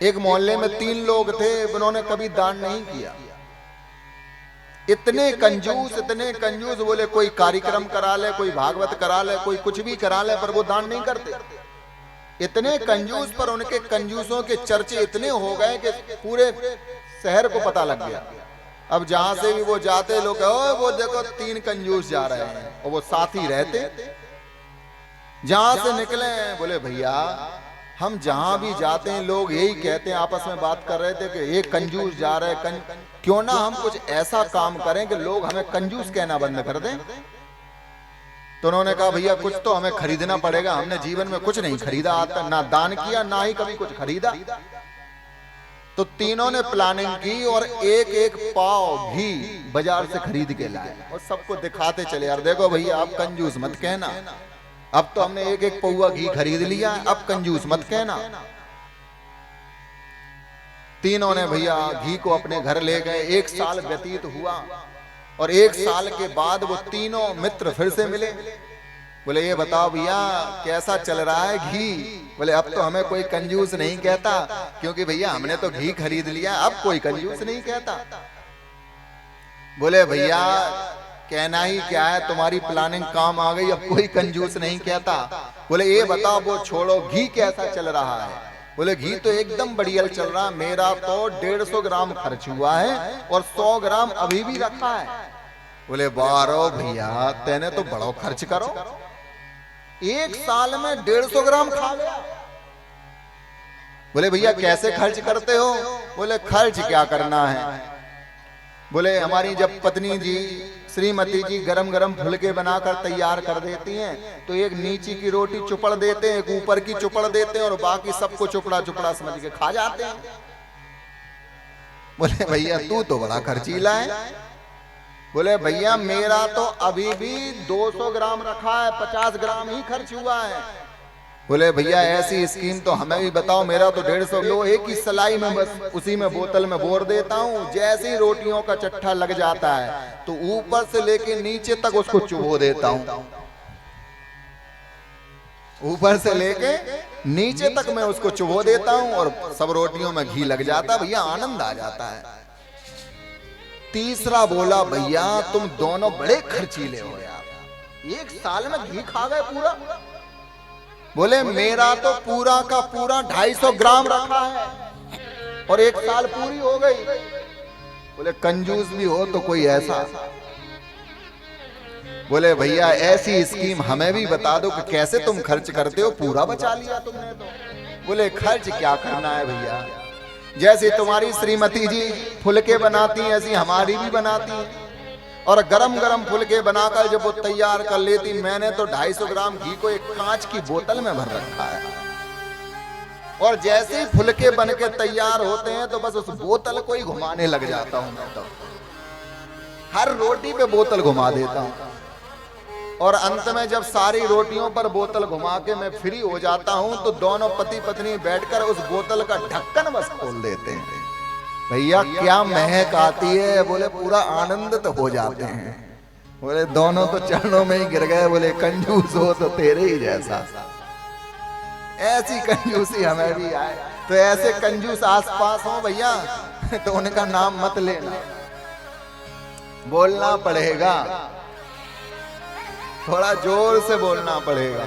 एक मोहल्ले में 3 लोग थे, उन्होंने कभी दान नहीं किया। इतने कंजूस, बोले कोई कार्यक्रम करा ले, कोई भागवत करा ले, कोई कुछ भी करा ले, पर वो दान नहीं करते। इतने कंजूस, पर उनके कंजूसों के चर्चे इतने हो गए कि पूरे शहर को पता लग गया। अब जहां से भी वो जाते, लोग वो देखो 3 कंजूस जा रहे हैं, और वो साथ ही रहते। जहां से निकले, बोले भैया हम जहां भी जाते हैं लोग यही कहते हैं, आपस में बात कर रहे थे कि ये कंजूस जा रहे हैं, क्यों ना हम कुछ ऐसा काम करें कि लोग हमें कंजूस कहना बंद कर दें। तो उन्होंने कहा भैया कुछ तो हमें खरीदना पड़ेगा, हमने जीवन में कुछ नहीं खरीदा आता, ना दान किया, ना ही कभी कुछ खरीदा। तो तीनों ने प्लानिंग की और एक पाव घी बाजार से खरीद के लाए और सबको दिखाते चले, यार देखो भैया आप कंजूस मत कहना, अब तो हमने एक पौवा घी खरीद लिया, अब कंजूस मत कहना। तीनों ने भैया घी को अपने घर ले गए। 1 साल व्यतीत हुआ और 1 साल के बाद वो तीनों मित्र फिर से मिले। बोले ये बताओ भैया कैसा चल रहा है घी? बोले अब तो हमें कोई कंजूस नहीं कहता, क्योंकि भैया हमने तो घी खरीद लिया, अब कोई कंजूस नहीं कहता। बोले भैया कहना ही क्या है, तुम्हारी प्लानिंग काम आ गई, अब कोई कंजूस नहीं कहता। बोले ये बताओ वो छोड़ो, घी कैसा चल रहा है? बोले घी तो एकदम बढ़िया चल रहा है, मेरा तो 150 ग्राम खर्च हुआ है और 100 ग्राम अभी भी रखा है। बोले बारो भैया तेने तो बड़ो खर्च करो, 1 साल में 150 ग्राम खा गया। बोले भैया कैसे खर्च करते हो? बोले खर्च क्या करना है, बोले हमारी जब पत्नी जी श्रीमती जी गरम गरम फुलके बनाकर तैयार कर देती हैं, तो एक नीचे की रोटी चुपड़ देते हैं, एक ऊपर की चुपड़ देते हैं और बाकी सबको चुपड़ा चुपड़ा समझ के खा जाते हैं। बोले भैया तू तो बड़ा खर्चीला है। बोले भैया मेरा तो अभी भी 200 ग्राम रखा है, 50 ग्राम ही खर्च हुआ है। बोले भैया ऐसी स्कीम तो हमें भी बताओ, मेरा तो 150 लोहे की सलाई में बस उसी में बोतल में बोर देता हूँ, जैसे ही रोटियों का चट्ठा लग जाता है तो ऊपर से लेके नीचे तक उसको चुबो देता हूँ, ऊपर से लेके नीचे तक मैं उसको चुबो देता हूँ और सब रोटियों में घी लग जाता, भैया आनंद आ जाता है। तीसरा बोला भैया तुम दोनों बड़े खर्चीले हो यार, 1 साल में घी खा गए पूरा। बोले मेरा तो पूरा का पूरा 250 ग्राम रखा है और 1 साल पूरी हो गई। बोले कंजूस भी हो तो कोई ऐसा। बोले भैया ऐसी स्कीम हमें भी बता दो कि कैसे तुम खर्च करते हो, पूरा बचा लिया तुमने तो। बोले खर्च क्या करना है भैया, जैसे तुम्हारी श्रीमती जी फुलके बनाती हैं ऐसी हमारी भी बनाती हैं, और गरम गरम फुलके बनाकर जब वो तैयार कर लेती, मैंने तो 250 ग्राम घी को एक कांच की बोतल में भर रखा है, और जैसे ही फुलके बनके तैयार होते हैं तो बस उस बोतल को ही घुमाने लग जाता हूं मैं तो, हर रोटी पे बोतल घुमा देता हूं, और अंत में जब सारी रोटियों पर बोतल घुमा के मैं फ्री हो जाता हूं तो दोनों पति पत्नी बैठकर उस बोतल का ढक्कन बस खोल देते हैं। भैया क्या महक आती है, बोले पूरा आनंदित हो जाते हैं। बोले दोनों तो चरणों में ही गिर गए, बोले कंजूस हो तो तेरे ही जैसा। ऐसी कंजूसी हमें भी आए, तो ऐसे कंजूस आसपास हो भैया तो उनका नाम मत लेना, बोलना पड़ेगा, थोड़ा जोर से बोलना पड़ेगा।